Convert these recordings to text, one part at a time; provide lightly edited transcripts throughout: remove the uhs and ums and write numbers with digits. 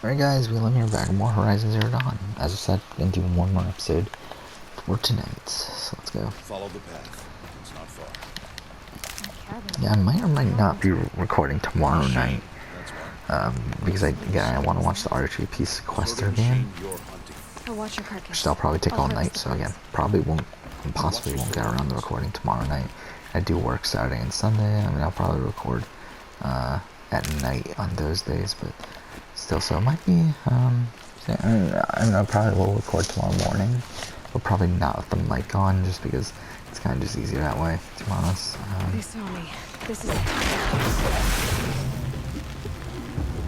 Alright guys, we live here back in more Horizon Zero Dawn. As I said, we're gonna do one more episode for tonight. So let's go. Follow the path. It's not far. Yeah, I might or might not be recording tomorrow night. Because I want to watch the RGP sequester again. Which I'll probably take all night, so again, possibly won't get around to recording tomorrow night. I do work Saturday and Sunday. I mean, I'll probably record at night on those days, but still, so it might be, I probably will record tomorrow morning, but probably not with the mic on, just because it's kind of just easier that way, to be honest. They saw me. This is It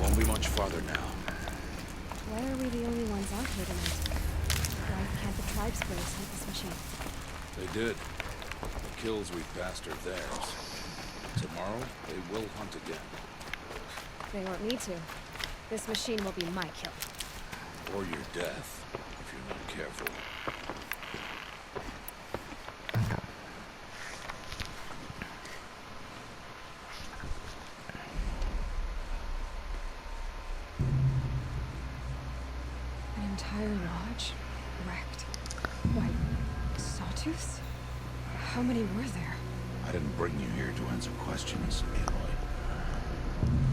won't be much farther now. Why are we the only ones out here tonight? Why can't the tribes braves hunt this machine? They did. The kills we passed are theirs. Tomorrow, they will hunt again. They want me to. This machine will be my kill. Or your death, if you're not careful. An entire lodge wrecked. Why, sawtooths? How many were there? I didn't bring you here to answer questions, Aloy.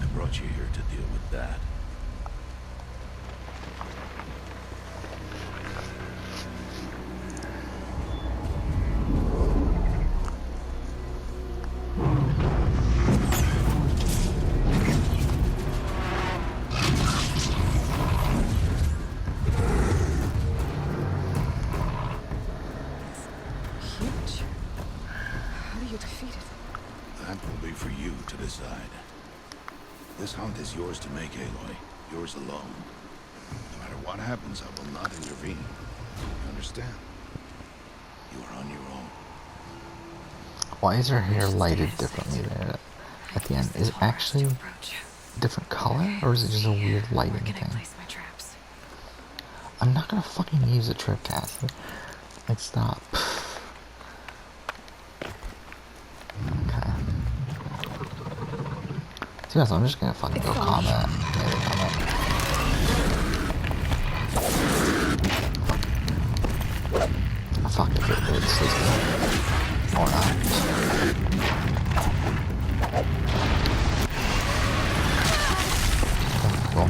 I brought you here to deal with that. Huge. How do you defeat it? That will be for you to decide. This hunt is yours to make, Aloy. Yours alone. No matter what happens, I will not intervene. You understand? You are on your own. Why is her hair lighted differently there at the end? Is it actually a different color, or is it just a weird lighting Where can I thing? place my traps? I'm not gonna fucking use a trip caster. Like, stop. Okay. To be honest, I'm just gonna fucking go combat. Yeah, combat. Oh, fuck, if it hurts, let's go. Or not. Cool.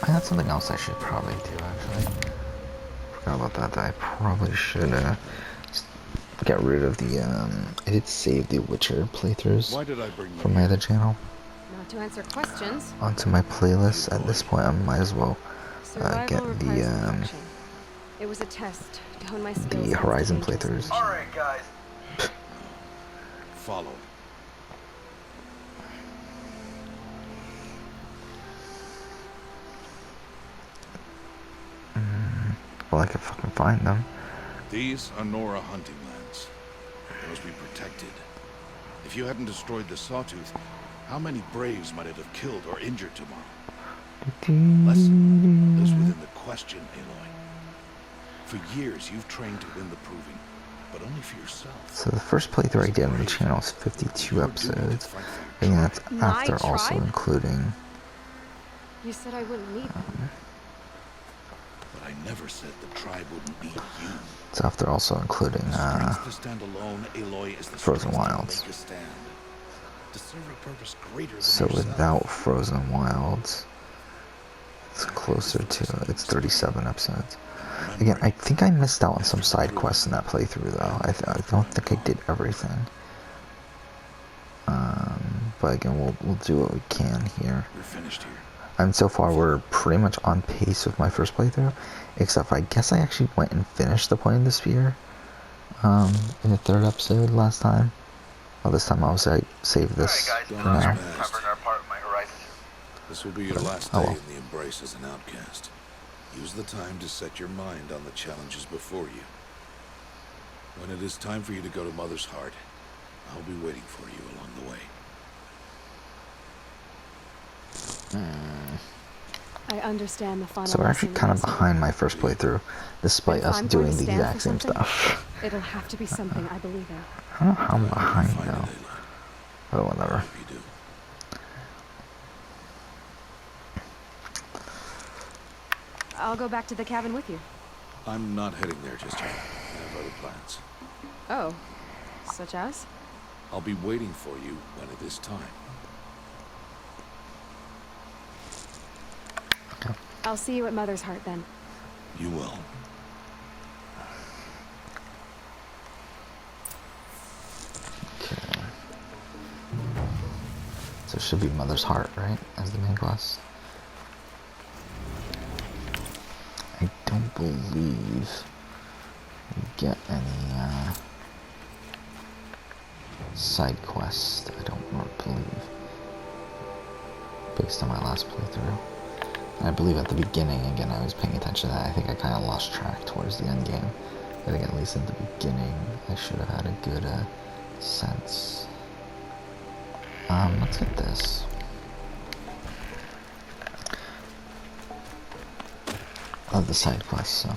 That's something else I should probably do, actually. Forgot about that. I probably should get rid of the I did save the Witcher playthroughs Why did I bring you from my other channel Not to answer questions. onto my playlist. At this point, I might as well Survival get requires the perfection. It was a test to hone my skills. Horizon against the playthroughs. Alright, guys. Follow. Well, I could fucking find them. These are Nora hunting lands. They must be protected. If you hadn't destroyed the Sawtooth, how many Braves might it have killed or injured tomorrow? Lesson lives within the question, Aloy. For years, you've trained to win the proving, but only for yourself. So the first playthrough I did on the channel is 52 episodes. I think that's after also including. You said I wouldn't need them. But I never said the tribe wouldn't need you. It's after also including Strength to stand alone, Aloy, is the Frozen strength to Wilds. make a stand. To serve a purpose greater than So yourself. without Frozen Wilds, it's closer to, it's 37 episodes. Again, I think I missed out on some side quests in that playthrough though. I don't think I did everything. But again, we'll do what we can here. We're finished here. And so far we're pretty much on pace with my first playthrough, except I guess I actually went and finished the Point of the Spear in the third episode last time. Well, this time I saved this Alright, for guys. now. Covered our part of my horizon. This will be your last Oh, day well. in the Embrace as an outcast. Use the time to set your mind on the challenges before you. When it is time for you to go to Mother's Heart, I'll be waiting for you along the way. I understand the final So we're actually lesson kind of was- behind my first playthrough, despite If us I'm going to doing the stand exact for same something, stuff. It'll have to be something I believe in. I don't know how I'm behind Find it, though. Aloy. But I whatever. hope you do. I'll go back to the cabin with you. I'm not heading there just yet. I have other plans. Oh, such as? I'll be waiting for you when it is time. I'll see you at Mother's Heart then. You will. Okay. So it should be Mother's Heart, right? As the main quest. I don't believe we get any side quests. I don't believe. Based on my last playthrough. And I believe at the beginning, again, I was paying attention to that. I think I kind of lost track towards the end game. I think at least at the beginning, I should have had a good sense. Let's get this. Of the side quests, so.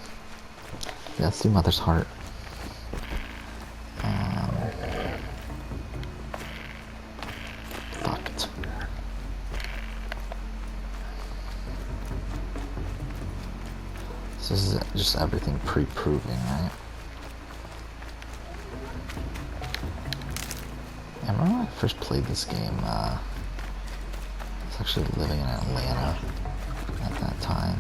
Yeah, let's do Mother's Heart. Fuck it. This is just everything pre-proving, right? I remember when I first played this game, I was actually living in Atlanta at that time.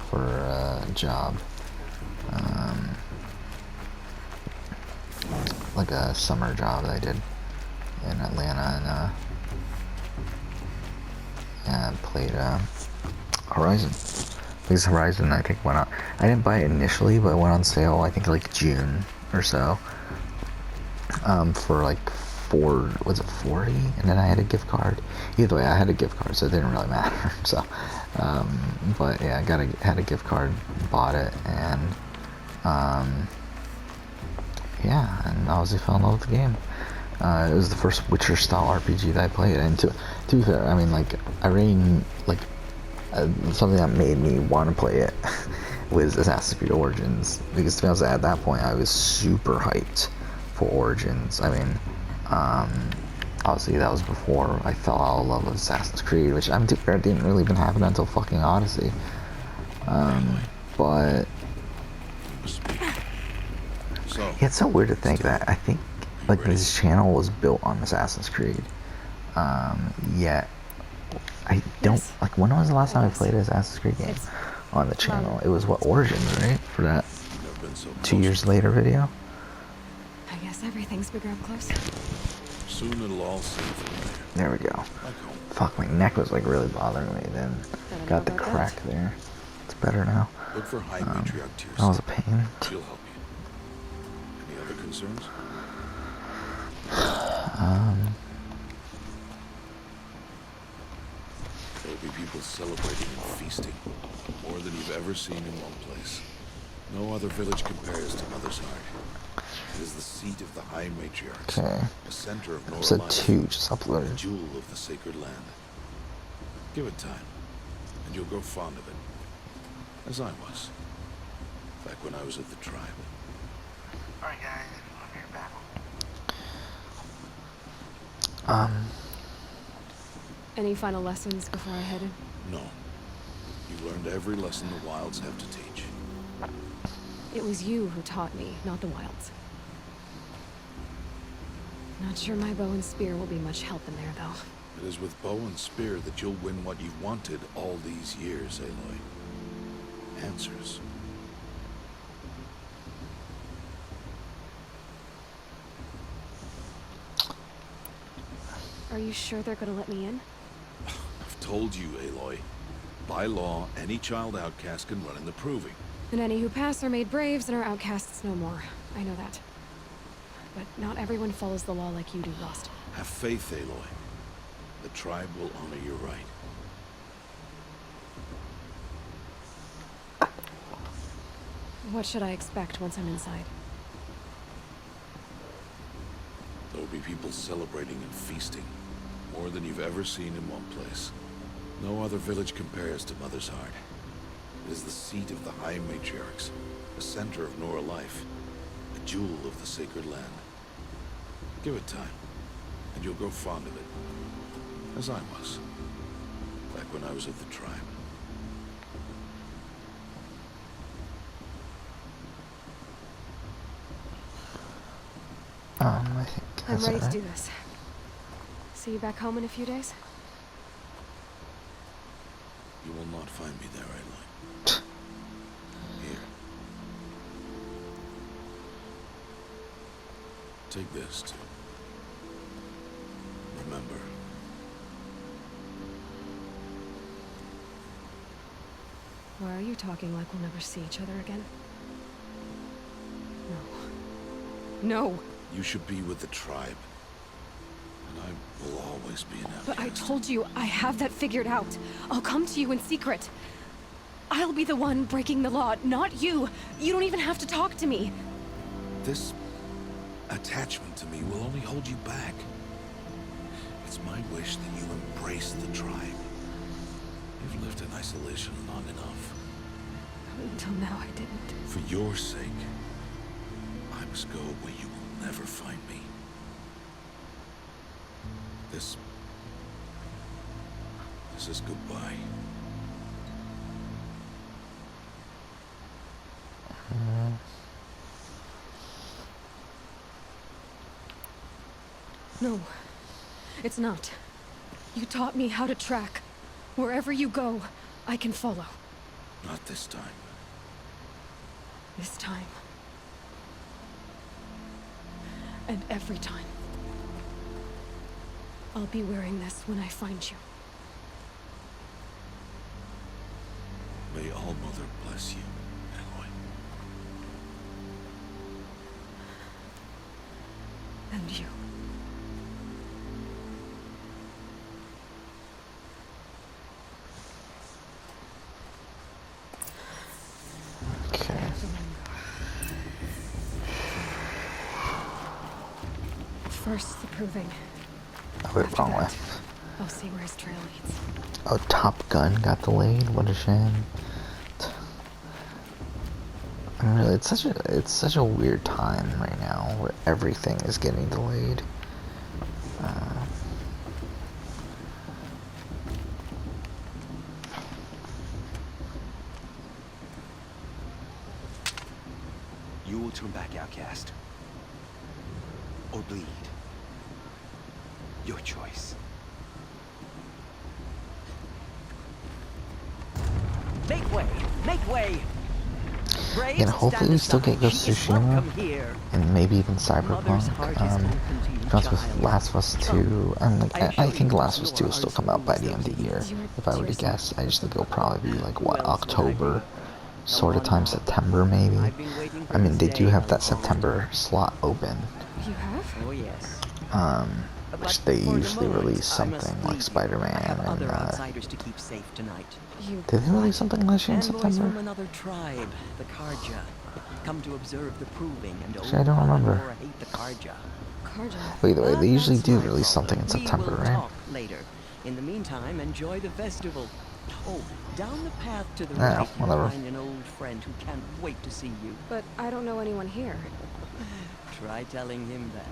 For a job. Like a summer job that I did in Atlanta, and played Horizon. Because Horizon, I think, went on. I didn't buy it initially, but it went on sale, I think, like June or so. For like was it 40? And then I had a gift card. Either way, I had a gift card, so it didn't really matter. So, but yeah, had a gift card, bought it, and yeah, and obviously fell in love with the game. It was the first Witcher-style RPG that I played, and to be fair, I mean, like, I really, like, something that made me want to play it was Assassin's Creed Origins, because to be honest, at that point, I was super hyped for Origins. I mean, obviously that was before I fell out of love with Assassin's Creed, which I'm too fair, didn't really even happen until fucking Odyssey. But So, it's so weird to think that I think like this channel was built on Assassin's Creed. Yet I don't like. When was the last time I played an Assassin's Creed game on the channel? It was what, Origins, right? For that never been so 2 close. years later video. I guess everything's bigger up close. Soon it'll all seem familiar. There we go. Like home. Fuck, my neck was like really bothering me then. Got the crack there. It's better now. Look for High Matriarch Tears. That was a pain. She'll help you. Any other concerns? There'll be people celebrating and feasting. More than you've ever seen in one place. No other village compares to Mother's Heart. It is the seat of the High Matriarchs. Okay. The center of Nora Episode life, 2 just the uploaded. jewel of the sacred land. Give it time, and you'll grow fond of it. As I was. Back when I was at the tribe. Alright guys, I'm here back. Any final lessons before I head in? No. You learned every lesson the Wilds have to teach. It was you who taught me, not the Wilds. Not sure my bow and spear will be much help in there, though. It is with bow and spear that you'll win what you've wanted all these years, Aloy. Answers. Are you sure they're gonna let me in? I've told you, Aloy. By law, any child outcast can run in the proving. And any who pass are made braves and are outcasts no more. I know that. But not everyone follows the law like you do, Lost. Have faith, Aloy. The tribe will honor your right. What should I expect once I'm inside? There will be people celebrating and feasting. More than you've ever seen in one place. No other village compares to Mother's Heart. It is the seat of the High Matriarchs, the center of Nora life, a jewel of the sacred land. Give it time, and you'll grow fond of it. As I was, back when I was of the tribe. I think I'm that's ready it, to right? do this. See you back home in a few days? You will not find me there, Aloy. Here. Take this, too. Remember. Why are you talking like we'll never see each other again? No. No! You should be with the tribe. And I will always be an outcast. But I told you, I have that figured out. I'll come to you in secret. I'll be the one breaking the law, not you. You don't even have to talk to me. This attachment to me will only hold you back. It's my wish that you embrace the tribe. You've lived in isolation long enough. Until now, I didn't. For your sake, I must go where you will never find me. This is goodbye. No, it's not. You taught me how to track. Wherever you go, I can follow. Not this time. This time. And every time. I'll be wearing this when I find you. May All Mother bless you, Aloy. And you. Okay. First, the proving. I went After wrong way. that, I'll see where his trail leads. Oh, Top Gun got delayed. What a shame. I mean, really, it's such a weird time right now where everything is getting delayed. You will turn back, outcast. Or bleed. Your choice. Make way! Make way! Braves, And hopefully we still get Ghost of She is welcome Tsushima here. and maybe even Mother's Cyberpunk. heart is open to you, Because with child. Last of Us 2, I'm like, I I assure think you, Last of Us 2 will Nora still come out by the end of the year. You're If I were to seriously- guess, I just think it'll probably be like, what, Who else would I be? October? A Sort of time, one-off. September maybe. I've been waiting for I mean, this they do day have a that long September time. slot open. You have? Oh yes. Which But they for the usually moment, release I must something leave like you. Spider-Man I have and, other outsiders to keep safe tonight. You... did they release something last year in And boys September? from another tribe, the Karja, come to observe the proving and Actually, I don't remember. Nora hate the Karja. Karja. Well, either way, But they usually that's do my release something problem. in September, We will right? talk later. In the meantime, enjoy the festival. Oh, down the path to the Yeah, right, you'll whatever. find an old friend who can't wait to see you. But I don't know anyone here. Try telling him that.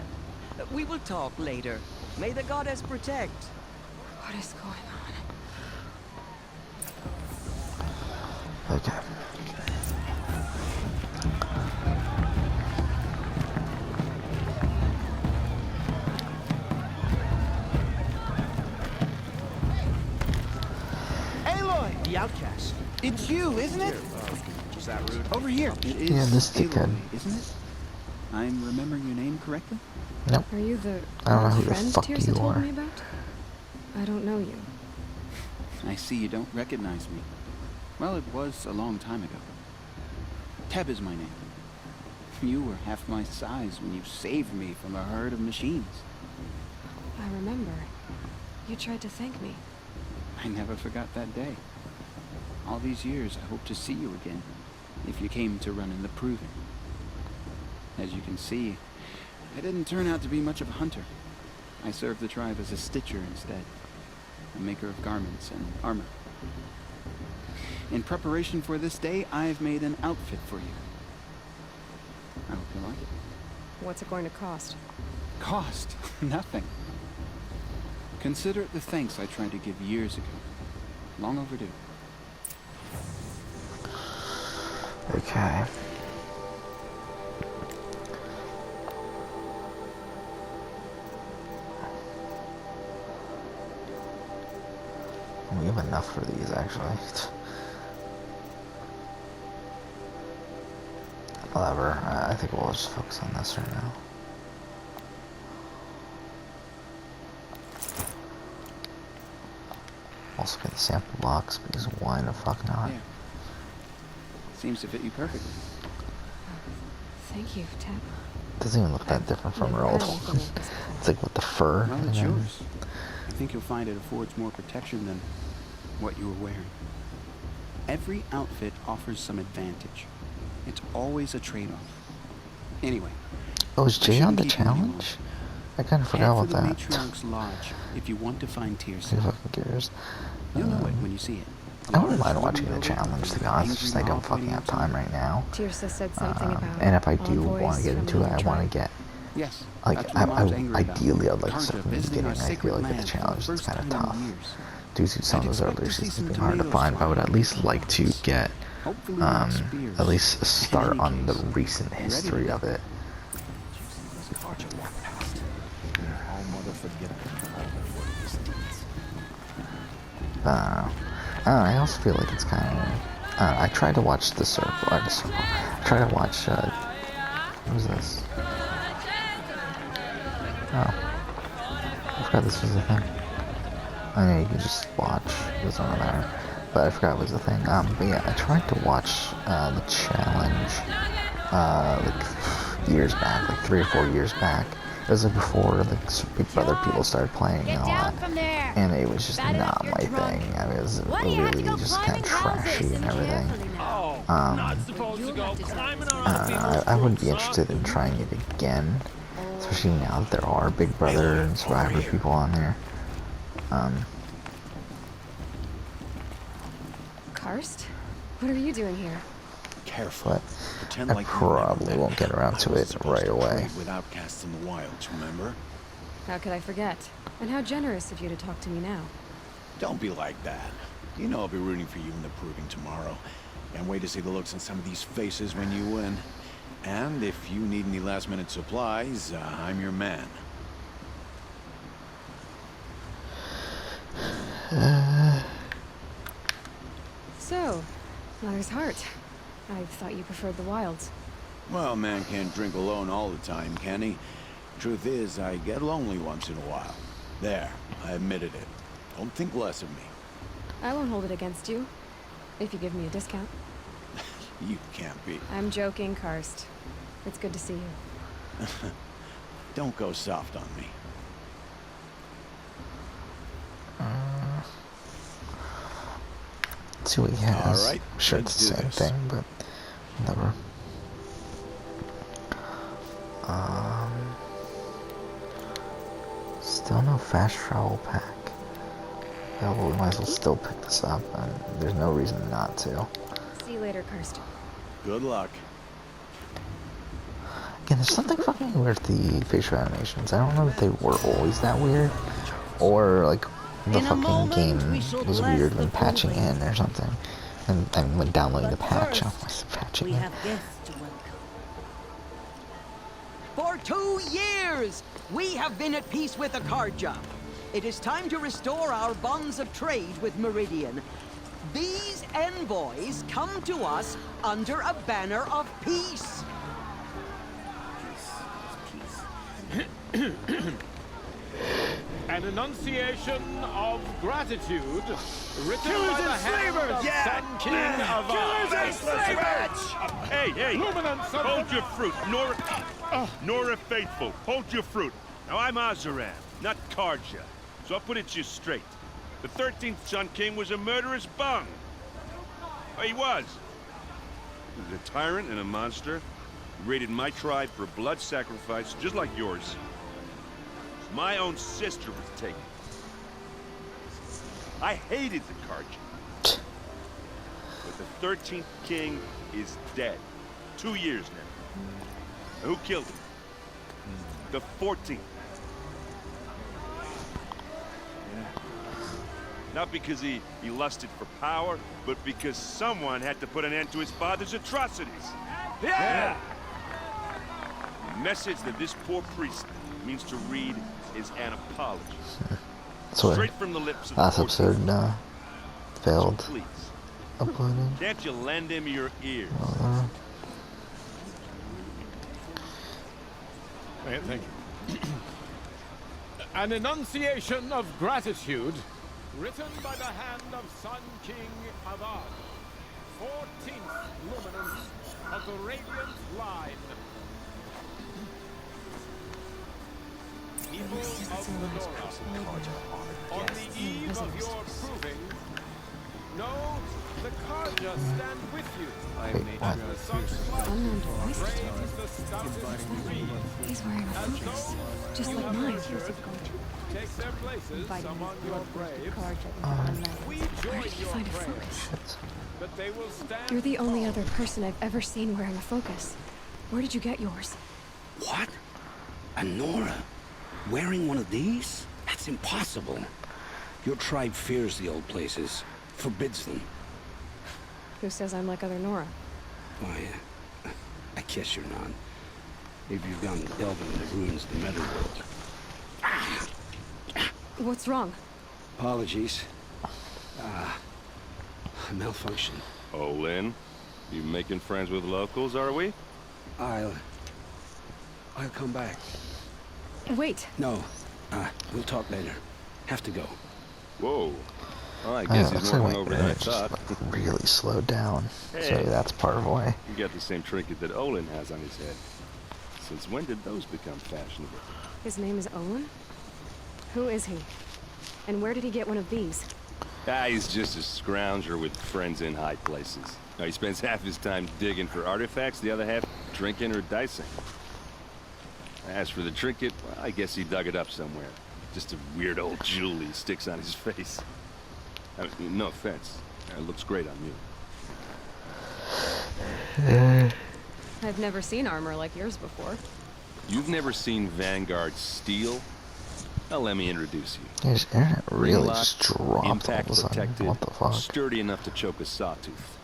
We will talk later. May the goddess protect. What is going on? Okay. Aloy! The outcast. It's you, isn't it? Was that rude? Over here. It is Yeah, this dickhead. Aloy, isn't it? I'm remembering your name correctly? Nope. Are you the I don't know old who the friend fuck Tirsa you told are. me about? I don't know you. I see you don't recognize me. Well, it was a long time ago. Teb is my name. You were half my size when you saved me from a herd of machines. I remember. You tried to thank me. I never forgot that day. All these years, I hope to see you again, if you came to run in the Proving. As you can see, I didn't turn out to be much of a hunter. I serve the tribe as a stitcher instead, a maker of garments and armor. In preparation for this day, I've made an outfit for you. I hope you like it. What's it going to cost? Cost? Nothing. Consider it the thanks I tried to give years ago. Long overdue. Okay. We have enough for these, actually. Whatever, I think we'll just focus on this right now. Also get the sample box, because why the fuck not? Yeah. Seems to fit you perfectly. Thank you, Tab. Doesn't even look that different from her old one. It's like with the fur. Well, it's yours. I think you'll find it affords more protection than what you were wearing. Every outfit offers some advantage. It's always a trade-off. Anyway. Oh, is Jay on the challenge? I kind of forgot about Head that. for the Matriarch's Lodge if you want to find Who Teersa. fucking cares? You'll know it when you see it. I don't mind watching the challenge, to be honest. It's just I don't fucking have time right now. Teersa said something about And if I do envoys want to get from into the it, I want tribe. to get Yes. like that's what Mom's angry about. ideally I'd like to Karja start from the visiting beginning. our I sacred feel like with land the for the challenge it's first kind of time in tough. years. Due to some I'd of those expect earlier to see seasons some being hard to tomatoes find, but I would at least from like to get Hopefully not spears. at least a start In any on the case, recent ready history to of it. Karja walked past. All mother forget all their work distance. I also feel like it's kind of. I tried to watch The Circle. I tried to watch. What was this? Oh, I forgot this was a thing. I mean, you can just watch. It doesn't really matter. But I forgot it was a thing. But yeah, I tried to watch the challenge like years back, like 3 or 4 years back. It was like before like Big Brother people started playing and all that. And it was just not my thing. I mean, it was really just kind of trashy and everything. I wouldn't be interested in trying it again, especially now that there are Big Brother and Survivor people on there. Karst? What are you doing here? Careful. But Pretend I like you probably remember won't get that. around I to was it supposed right to away. trade with outcasts in the wilds, remember? How could I forget? And how generous of you to talk to me now. Don't be like that. You know I'll be rooting for you in the proving tomorrow. Can't wait to see the looks on some of these faces when you win. And if you need any last-minute supplies, I'm your man. So, Mother's Heart. I thought you preferred the wilds. Well, man can't drink alone all the time, can he? Truth is, I get lonely once in a while. There, I admitted it. Don't think less of me. I won't hold it against you. If you give me a discount. You can't be. I'm joking, Karst. It's good to see you. Don't go soft on me. Let's see what he has. All right, I'm sure let's it's the do same this. thing, but whatever. Still no fast travel pack. Yeah, well, we might as well still pick this up, and there's no reason not to. See you later, Karst. Good luck. Again, there's something fucking weird with the facial animations. I don't know if they were always that weird, or like the fucking game was weird when patching in or something. And when downloading the patch, I was patching in. For 2 years, we have been at peace with the Karja. It is time to restore our bonds of trade with Meridian. These envoys come to us under a banner of peace. An enunciation of gratitude written by the hand of Sun King of Hey, hey! Hold your fruit, Nora Faithful. Hold your fruit. Now I'm Azaran, not Karja, so I'll put it to you straight. The 13th Sun King was a murderous bung. Oh, he was. He was a tyrant and a monster. He raided my tribe for blood sacrifice, just like yours. My own sister was taken. I hated the Carja. But the 13th king is dead. 2 years now. Who killed him? The 14th. Not because he lusted for power, but because someone had to put an end to his father's atrocities. Yeah! The message that this poor priest means to read is an apology. So Straight from the lips of last the 14th. episode failed So please, uploading. can't you lend him your ears? Thank you. An enunciation of gratitude, written by the hand of Sun King Avad, 14th luminance of the Radiant Line. People of the Nora, on the eve of your proving, know the Carja stand with you. Wait, what? The sun's light Unknown device. rains the stoutest breeze. He's wearing a As focus, those just who like have mine. nurtured take their places among your graves, we Where join did you your find a graves, focus? Shit. but they will stand. You're the only other person I've ever seen wearing a focus. Where did you get yours? What? A Nora? Wearing one of these? That's impossible. Your tribe fears the old places, forbids them. Who says I'm like other Nora? Why, I guess you're not. Maybe you've gone delving in the ruins of the Netherworld. What's wrong? Apologies. A malfunction. Oh, Lynn, you making friends with locals, are we? I'll come back. Wait. No, we'll talk later. Have to go. Whoa. Well, I Oh, guess it he's looks like more my over than I internet just thought. like really slowed down. So Hey. that's part of why. You got the same trinket that Olin has on his head. Since when did those become fashionable? His name is Owen? Who is he? And where did he get one of these? He's just a scrounger with friends in high places. Now, he spends half his time digging for artifacts, the other half drinking or dicing. As for the trinket, well, I guess he dug it up somewhere. Just a weird old jewel he sticks on his face. I mean, no offense. It looks great on you. I've never seen armor like yours before. You've never seen Vanguard steel? Well, let me introduce you. His internet really Ringlock, just dropped all impact of a sudden. protected, What the fuck? sturdy enough to choke a sawtooth.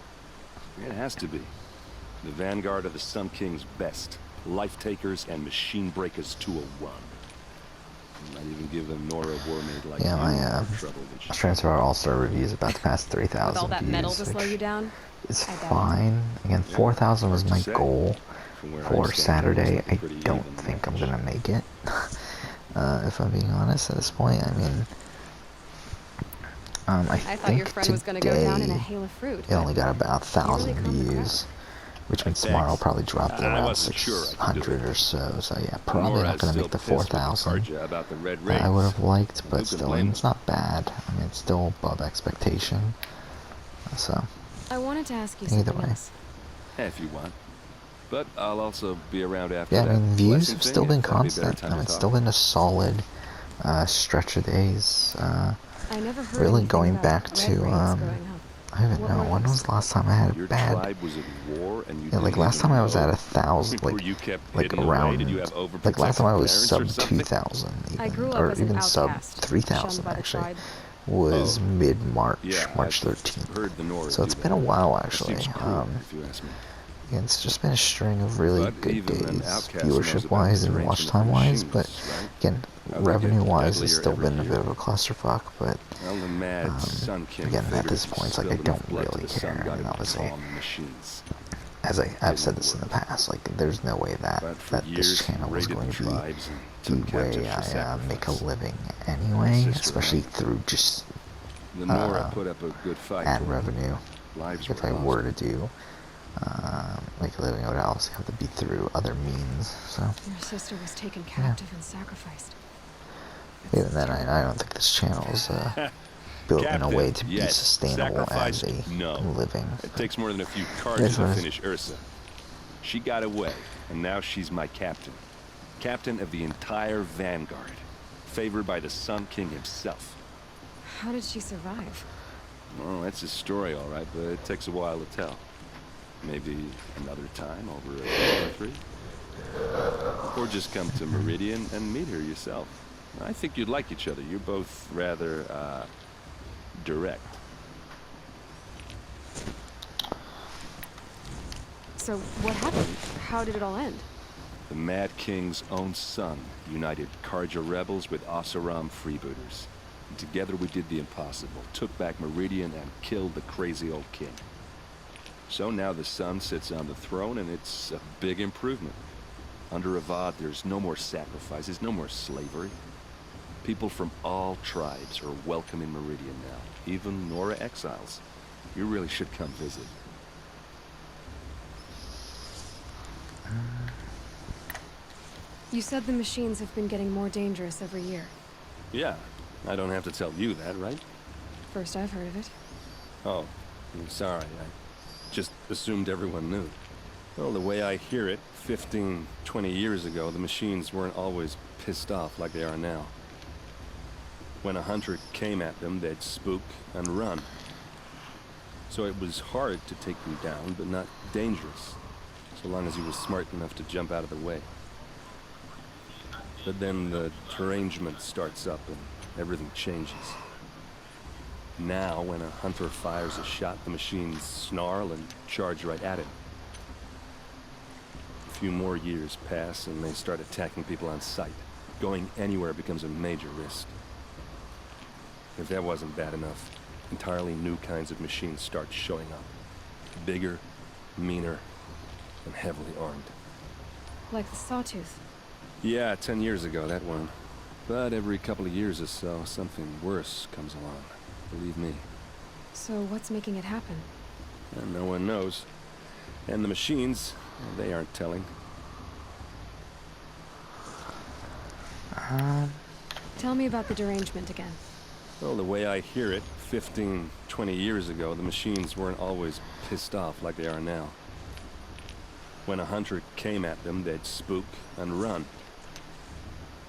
It has to be. The Vanguard of the Sun King's best. Life takers and machine breakers to a one. Might even give them Nora Warmaid like Yeah, you my more trouble than she. Transfer All-Star review is about to pass 3,000 With all that views, metal to slow which you down? is I bet. fine. Again, 4,000 was hard to my say. goal From where I for stand, Saturday. it's I pretty don't even think I'm match. gonna make it. If I'm being honest at this point, I mean, I I think thought your friend was gonna go down in a today hail of fruit. it only got about 1,000 You really come to views, which means tomorrow I'll Thanks. probably drop to I around wasn't sure I could do 600 it. or so. So yeah, probably Nora's not gonna still make the pissed with 4,000 Karja about the red that I would rings. have liked, Who but could still, I blame mean, it's not bad. I mean, it's still above expectation. So I wanted to ask you Either something way. else. If you want. But I'll also be around after yeah, I that. mean, views Blessing have thing, still been if that'd be a better constant. time I to mean, it's talk. still been a solid stretch of days. I never heard Really anything going about back red to, rings growing up. I don't even What know, were when those? was the last time I had a Your bad, tribe was at war and you yeah, like didn't last even time I was know? at 1,000, Were like, you kept like hidden away? around, Did you have like last time I was overprotective sub parents or something? 2,000 I even, grew up or as an even sub outcast, 3,000 shunned by the actually, tribe. was Oh. mid-March, Yeah, March I've 13th. heard the Nora So do it's that. been a while It actually. seems cruel, if you ask me. It's just been a string of really But good even an days, outcast knows about viewership-wise the and derangement watch of the time-wise, but machines, right? again, How they get revenue-wise, it's deadlier still every been a year. bit of a clusterfuck, but Well, the mad Sun King again, at figured this if you point, it's like I spilled enough don't blood to really the sun, care, got and it obviously, calm the machines. as I've said this in the past, like, there's no way that, But for that years, this channel was raided going to be tribes and the took captives way for I make a sacrifice. living anyway, sister especially had- through just The Nora put up a good fight. ad for revenue. Lives If were I lost. were to do make a living, it would obviously have to be through other means, so. Your sister was taken captive and sacrificed. Even then, I don't think this channel is built in a way to be yes. sustainable as Sacrificed? a No. living. It takes more than a few Yes, cards to right. finish Ursa. She got away, and now she's my captain. Captain of the entire Vanguard. favored by the Sun King himself. How did she survive? Well, that's his story, all right, but it takes a while to tell. Maybe another time over a beer or three. Or just come to Meridian and meet her yourself. I think you'd like each other. You're both rather, direct. So, what happened? How did it all end? The Mad King's own son united Karja rebels with Oseram freebooters. And together we did the impossible, took back Meridian and killed the crazy old king. So now the son sits on the throne and it's a big improvement. Under Avad, there's no more sacrifices, no more slavery. People from all tribes are welcome in Meridian now, even Nora exiles. You really should come visit. You said the machines have been getting more dangerous every year. Yeah, I don't have to tell you that, right? First I've heard of it. Oh, I'm sorry. I just assumed everyone knew. Well, the way I hear it, 15, 20 years ago, the machines weren't always pissed off like they are now. When a hunter came at them, they'd spook and run. So it was hard to take them down, but not dangerous, so long as he was smart enough to jump out of the way. But then the derangement starts up and everything changes. Now, when a hunter fires a shot, the machines snarl and charge right at him. A few more years pass and they start attacking people on sight. Going anywhere becomes a major risk. If that wasn't bad enough, entirely new kinds of machines start showing up. Bigger, meaner, and heavily armed. Like the Sawtooth. Yeah, 10 years ago, that one. But every couple of years or so, something worse comes along. Believe me. So what's making it happen? And no one knows. And the machines, well, they aren't telling. Tell me about the derangement again. Well, the way I hear it, 15, 20 years ago, the machines weren't always pissed off like they are now. When a hunter came at them, they'd spook and run.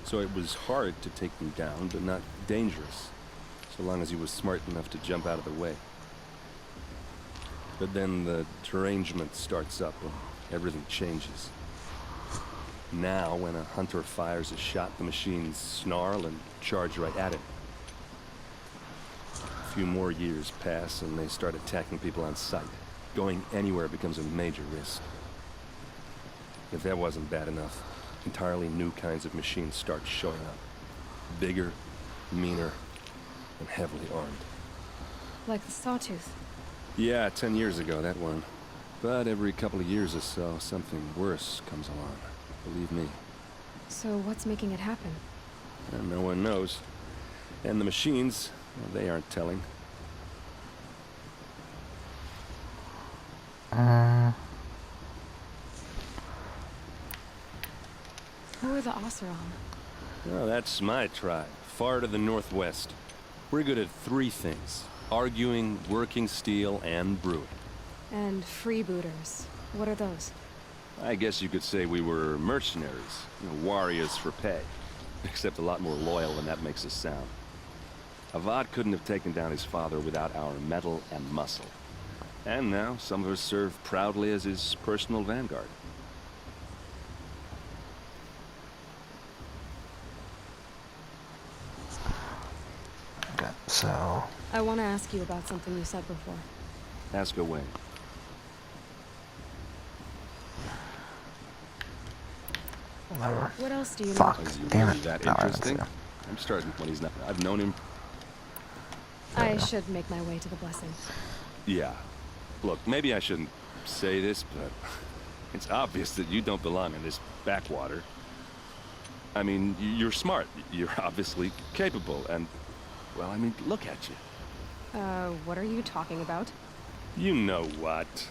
So it was hard to take them down, but not dangerous, so long as he was smart enough to jump out of the way. But then the derangement starts up and everything changes. Now, when a hunter fires a shot, the machines snarl and charge right at him. A few more years pass and they start attacking people on sight. Going anywhere becomes a major risk. If that wasn't bad enough, entirely new kinds of machines start showing up. Bigger, meaner, and heavily armed. Like the Sawtooth. Yeah, 10 years ago, that one. But every couple of years or so, something worse comes along. Believe me. So what's making it happen? And no one knows. And the machines, well, they aren't telling. Who are the Oseram? Well, that's my tribe, far to the northwest. We're good at three things: arguing, working steel, and brewing. And freebooters. What are those? I guess you could say we were mercenaries, warriors for pay. Except a lot more loyal than that makes us sound. Avad couldn't have taken down his father without our metal and muscle. And now, some of us serve proudly as his personal vanguard. Okay, so... I want to ask you about something you said before. Ask away. Whatever. What else do you know? Fuck. Is he Damn really it. that No, I didn't interesting? see him. I'm starting when he's not. I've known him. I should make my way to the blessing. Yeah. Look, maybe I shouldn't say this, but it's obvious that you don't belong in this backwater. I mean, you're smart. You're obviously capable, and, well, I mean, look at you. What are you talking about? You know what.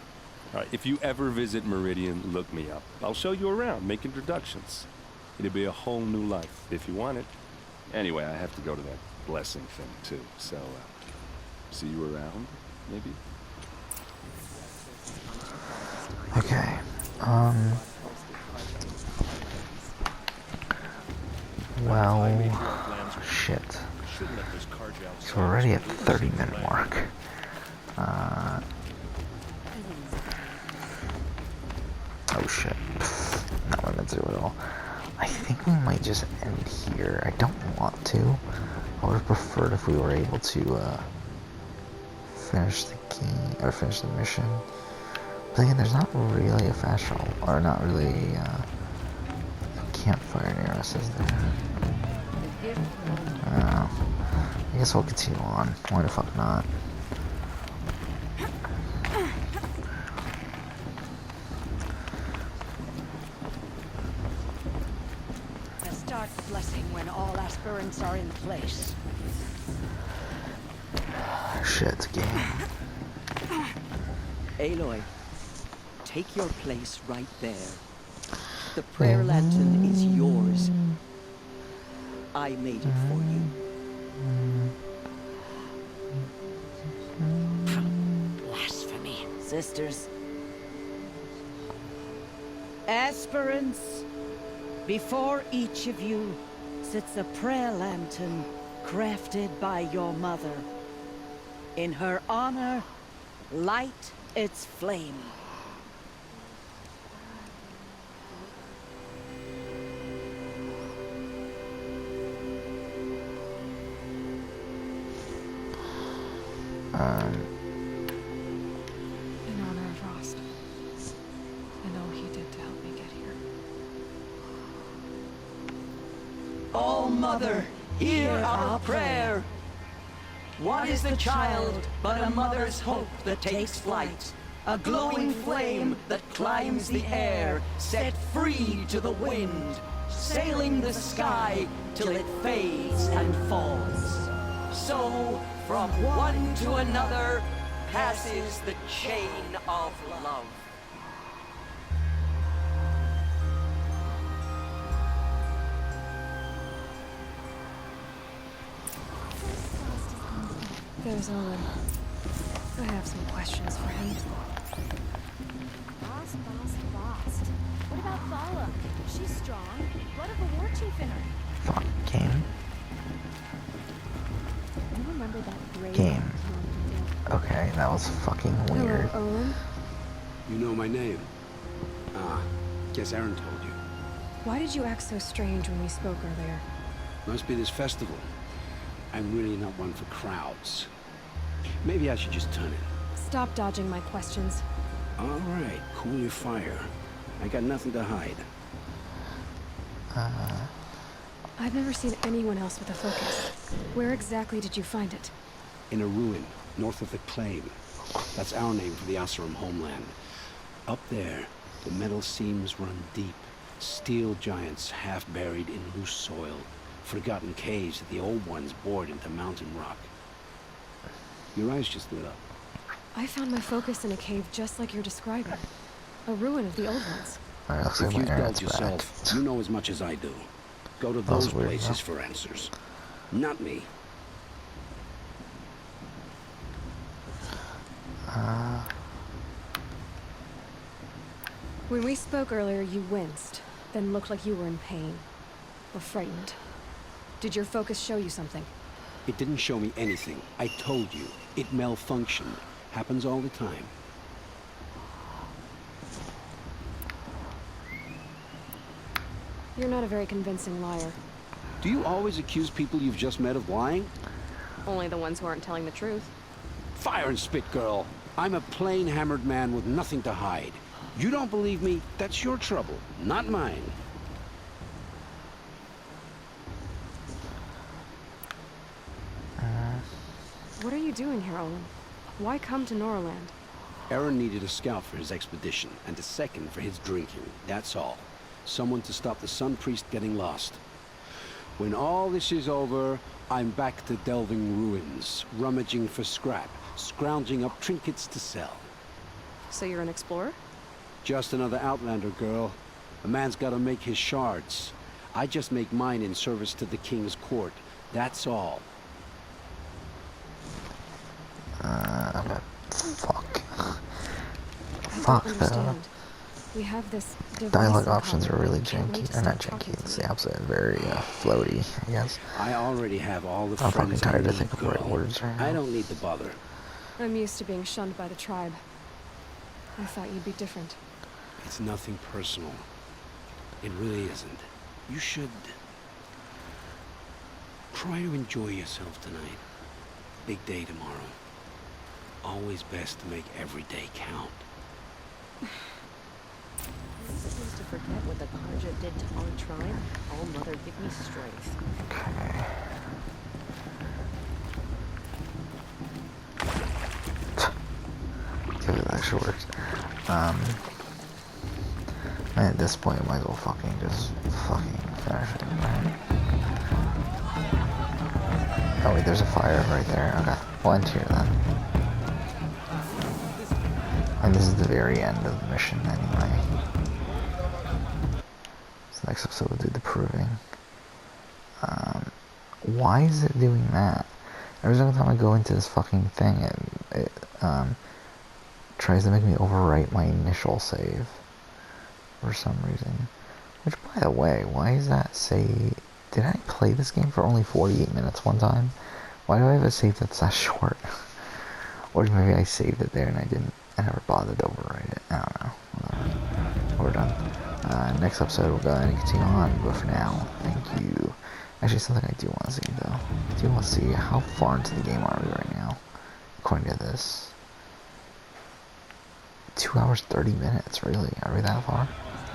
All right, if you ever visit Meridian, look me up. I'll show you around, make introductions. It'll be a whole new life, if you want it. Anyway, I have to go to that blessing thing, too, so, see you around, maybe? Okay, well... shit. Shouldn't let this Carja out. So we're already at 30-minute mark. Oh shit. Not what I meant to do at all. I think we might just end here. I don't want to. I would have preferred if we were able to finish the game, or finish the mission. But again, there's not really a fast travel, or not really a campfire near us, is there? I guess we'll continue on. Why the fuck not? Start blessing when all aspirants are in place. Shit, game. Aloy, take your place right there. The prayer lantern is yours. I made it for you. Blasphemy. Sisters. Aspirants, before each of you sits a prayer lantern crafted by your mother. In her honor, light its flame. In honor of Rost. And all he did to help me get here. All Mother, hear our prayer. What is the child but a mother's hope that takes flight? A glowing flame that climbs the air, set free to the wind, sailing the sky till it fades and falls. So, from one to another, passes the chain of love. There's Owen. I have some questions for him. Boss. What about Thala? She's strong. Blood of a war chief in her. Fuck, game. You remember that brave Game. Okay, that was fucking weird. Hello, Owen. You know my name? Ah, guess Aaron told you. Why did you act so strange when we spoke earlier? Must be this festival. I'm really not one for crowds. Maybe I should just turn in. Stop dodging my questions. All right, cool your fire. I got nothing to hide. I've never seen anyone else with a focus. Where exactly did you find it? In a ruin, north of the Claim. That's our name for the Oseram homeland. Up there, the metal seams run deep. Steel giants half buried in loose soil. Forgotten caves that the old ones bored into mountain rock. Your eyes just lit up. I found my focus in a cave just like you're describing. A ruin of the old ones. Alright, looks like If my you've internet's dealt back. yourself, you know as much as I do. Go to That was those weird, places huh? for answers. Not me. When we spoke earlier, you winced, then looked like you were in pain. Or frightened. Did your focus show you something? It didn't show me anything. I told you. It malfunctioned. Happens all the time. You're not a very convincing liar. Do you always accuse people you've just met of lying? Only the ones who aren't telling the truth. Fire and spit, girl. I'm a plain hammered man with nothing to hide. You don't believe me? That's your trouble, not mine. What are you doing here, Owen? Why come to Norland? Aaron needed a scout for his expedition, and a second for his drinking. That's all. Someone to stop the Sun Priest getting lost. When all this is over, I'm back to delving ruins, rummaging for scrap, scrounging up trinkets to sell. So you're an explorer? Just another Outlander, girl. A man's gotta make his shards. I just make mine in service to the King's court. That's all. Fuck. I Fuck, don't though. understand. We have this dialogue options are really janky, or not janky, it's the opposite, very floaty, I guess. I already have all the I'm fucking friends tired I to need, think of the right girl. words right now. I don't need the bother. I'm used to being shunned by the tribe. I thought you'd be different. It's nothing personal. It really isn't. You should try to enjoy yourself tonight. Big day tomorrow. Always best to make every day count. I'm supposed to forget what the Karja did to our tribe? Oh, Mother, give me strength. Okay. Dude, it actually works. At this point, I might as well fucking just finish it, right? Oh wait, there's a fire right there. Okay, we'll end here then. And this is the very end of the mission anyway. So next episode we'll do the proving. Why is it doing that? Every single time I go into this fucking thing, it tries to make me overwrite my initial save for some reason. Which, by the way, why is that save? Did I play this game for only 48 minutes one time? Why do I have a save that's that short? Or maybe I saved it there and I never bothered to overwrite it. I don't know. Whatever. We're done. Next episode we'll go ahead and continue on, but for now, thank you. Actually, something I do want to see though. I do want to see how far into the game are we right now, according to this. 2 hours 30 minutes, really? Are we that far?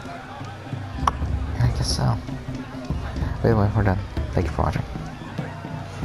Yeah, I guess so. Anyway, we're done. Thank you for watching.